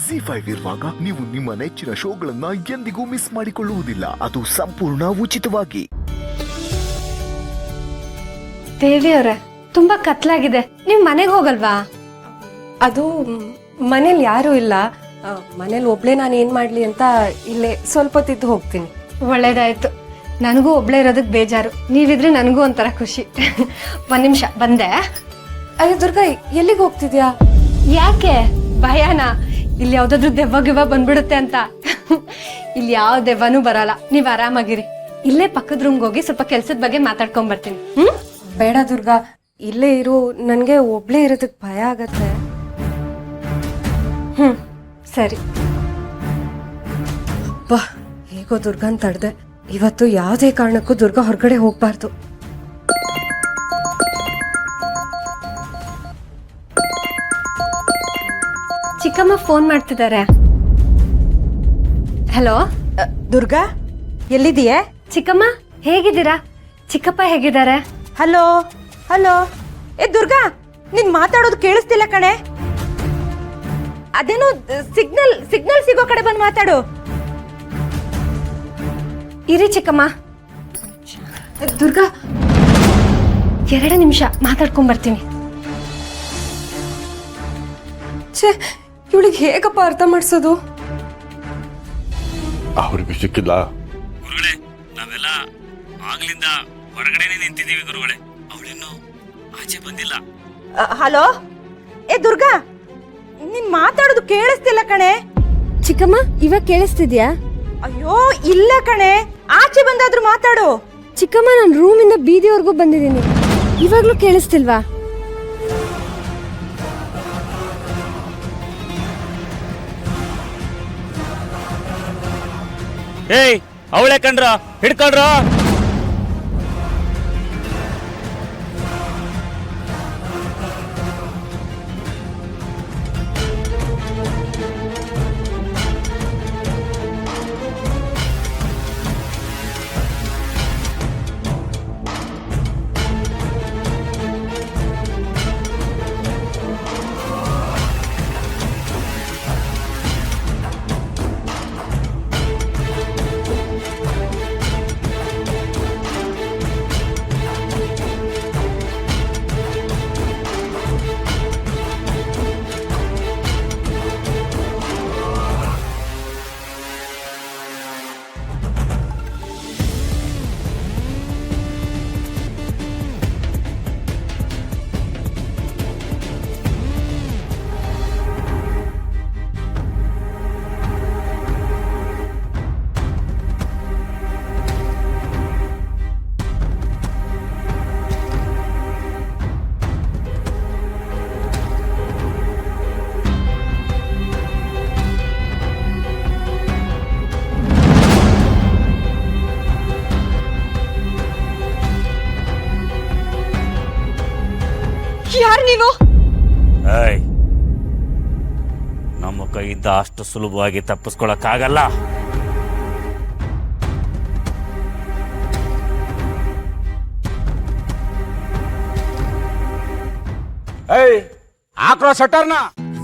ZEE5 ಇರುವಾಗ ನೀವು ನಿಮ್ಮ ನೆಚ್ಚಿನ ಶೋಗಳನ್ನ ಎಂದಿಗೂ ಮಿಸ್ ಮಾಡಿಕೊಳ್ಳುವುದಿಲ್ಲ. ಅದು ಸಂಪೂರ್ಣ ಉಚಿತವಾಗಿ. ದೇವಿ ಅವರೇ, ತುಂಬಾ ಕತ್ಲಾಗಿದೆ, ನೀವ್ ಮನೆಗೆ ಹೋಗಲ್ವಾ? ಅದು ಮನೇಲಿ ಯಾರೂ ಇಲ್ಲ, ಮನೇಲಿ ಒಬ್ಳೆ ನಾನು ಏನ್ ಮಾಡ್ಲಿ ಅಂತ ಇಲ್ಲೇ ಸ್ವಲ್ಪ ಹೊತ್ತಿದ್ದು ಹೋಗ್ತೀನಿ. ಒಳ್ಳೇದಾಯ್ತು, ನನಗೂ ಒಬ್ಳೆ ಇರೋದಕ್ಕೆ ಬೇಜಾರು, ನೀವಿದ್ರೆ ನನಗೂ ಒಂಥರ ಖುಷಿ. ಒಂದ್ ನಿಮಿಷ ಬಂದೆ. ಅಯ್ಯೋ ದುರ್ಗಾ, ಎಲ್ಲಿಗೆ ಹೋಗ್ತಿದ್ಯಾ? ಯಾಕೆ ಭಯನಾ? ಇಲ್ಲಿ ಯಾವ್ದಾದ್ರು ದೆವ್ವ ಗಿವ್ವ ಬಂದ್ಬಿಡುತ್ತೆ ಅಂತ? ಇಲ್ಲಿ ಯಾವ ದೆವ್ವನೂ ಬರಲ್ಲ, ನೀವ್ ಆರಾಮಾಗಿರಿ. ಇಲ್ಲೇ ಪಕ್ಕದ ರೂಮ್ಗೆ ಹೋಗಿ ಸ್ವಲ್ಪ ಕೆಲ್ಸದ ಬಗ್ಗೆ ಮಾತಾಡ್ಕೊಂಡ್ ಬರ್ತೀನಿ. ಬೇಡ ದುರ್ಗಾ, ಇಲ್ಲೇ ಇರು, ನನ್ಗೆ ಒಬ್ಳೆ ಇರೋದಕ್ಕೆ ಭಯ ಆಗತ್ತೆ. ಸರಿ. ಬಾ, ಹೇಗೋ ದುರ್ಗಾನ್ ತಡ್ದೆ. ಇವತ್ತು ಯಾವುದೇ ಕಾರಣಕ್ಕೂ ದುರ್ಗಾ ಹೊರಗಡೆ ಹೋಗ್ಬಾರ್ದು. ಚಿಕ್ಕಮ್ಮ ಫೋನ್ ಮಾಡ್ತಿದ್ದಾರೆ. ಹಲೋ ದುರ್ಗಾ, ಎಲ್ಲಿದೀಯೆ? ಚಿಕ್ಕಮ್ಮ ಹೇಗಿದ್ದೀರಾ? ಚಿಕ್ಕಪ್ಪ ಹೇಗಿದ್ದಾರೆ? ಹಲೋ ಹಲೋ, ಏ ದುರ್ಗಾ, ನಿನ್ ಮಾತಾಡೋದು ಕೇಳಿಸ್ತಿಲ್ಲ ಕಣೆ. ಅದೇನೋ ಸಿಗ್ನಲ್ ಸಿಗೋ ಕಡೆ ಬಂದು ಮಾತಾಡು. ಇರಿ ಚಿಕ್ಕಮ್ಮ. ದುರ್ಗಾ, 2 ನಿಮಿಷ ಮಾತಾಡ್ಕೊಂಡ್ ಬರ್ತೀನಿ. ಛೇ, ಇವಳಿಗೆ ಹೇಗಪ್ಪ ಅರ್ಥ ಮಾಡಿಸೋದು? ಅವ್ರಿಗೆ ಸಿಕ್ಕಿಲ್ಲ ಗುರುಗಳೇ. ನಾವೆಲ್ಲ ಆಗ್ಲಿಂದ ಹೊರಗಡೆನೆ ನಿಂತಿದ್ದೀವಿ ಗುರುಗಳೇ, ಅವಳಿನ್ನು ಆಚೆ ಬಂದಿಲ್ಲ. ಹಲೋ, ಏ ದುರ್ಗಾ, ನಿನ್ ಮಾತಾಡೋದು ಕೇಳಿಸ್ತಿಲ್ಲ ಕಣೆ. ಚಿಕ್ಕಮ್ಮ ಇವಾಗ ಕೇಳಿಸ್ತಿದ್ಯಾ? ಅಯ್ಯೋ ಇಲ್ಲ ಕಣೆ, ಆಚೆ ಬಂದಾದ್ರೂ ಮಾತಾಡು. ಚಿಕ್ಕಮ್ಮ, ನಾನು ರೂಮಿಂದ ಬೀದಿವರೆಗೂ ಬಂದಿದ್ದೀನಿ, ಇವಾಗ್ಲೂ ಕೇಳಿಸ್ತಿಲ್ವಾ? ಏಯ್, ಅವಳೆ ಕಣ್ರ, ಹಿಡ್ಕೊಳ್ರ. ಯಾರು ನೀವು? ಏಯ್, ನಮ್ಮ ಕೈಯಿಂದ ಅಷ್ಟು ಸುಲಭವಾಗಿ ತಪ್ಪಿಸ್ಕೊಳಕ್ಕಾಗಲ್ಲ. ಹಾಕ್ರೋ ಶಟರ್ನ.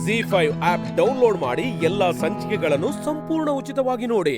ZEE5 ಆಪ್ ಡೌನ್ಲೋಡ್ ಮಾಡಿ ಎಲ್ಲಾ ಸಂಚಿಕೆಗಳನ್ನು ಸಂಪೂರ್ಣ ಉಚಿತವಾಗಿ ನೋಡಿ.